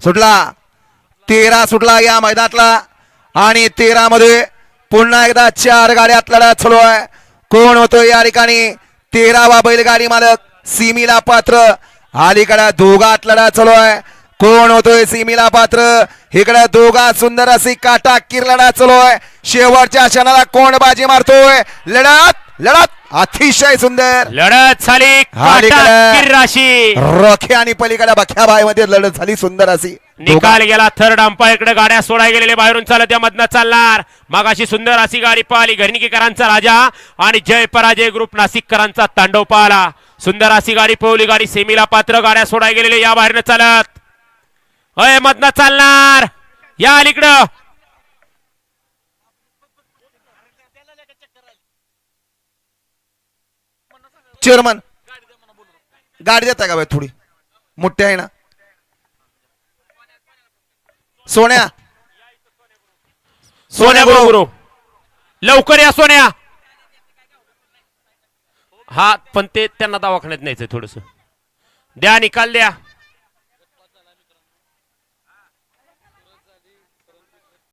सुटला 13 सुटला या मैदानातला आणि 13 मध्ये पुन्हा एकदा 4 गाड्यात लढत चालू आहे. कोण होतो या ठिकाणी 13वा बैलगाडी मालक सीमीला पात्र. अलीकडे दोघात लढत चालू आहे. कोण होतोय सीमीला पात्र. इकडे दोघात सुंदर अशी काटाकीर लढत चालू आहे. शेवटच्या क्षणाला कोण बाजी मारतोय. लढत लढत अतिशय सुंदर लढत झाली काटाकीर राशी. रोखे आणि पलीकडे बख्याबाई मध्ये लढत झाली सुंदर अशी. निकाल गेला. थर्ड अंपायर कडे गाड्या सोडाय गेलेले बाहेरून चालत या मधनं चालणार. मगाशी सुंदर अशी गाडी पाहिली. घरणीकरांचा राजा आणि जय पराजय ग्रुप नाशिककरांचा तांडव पाहला. सुंदर अशी गाडी पळवली. गाडी सेमीला पात्र. गाड्या सोडाय गेलेले या बाहेरनं चालत अय मधनं चालणार. या अलीकडं चेअरमन गाडी देता का बाई थोडी मोठी आहे ना. सोन्या सोन्या गुरु लवकर या सोन्या. हा पण ते त्यांना दवाखान्यात न्यायचंय थोडस. द्या निकाल द्या.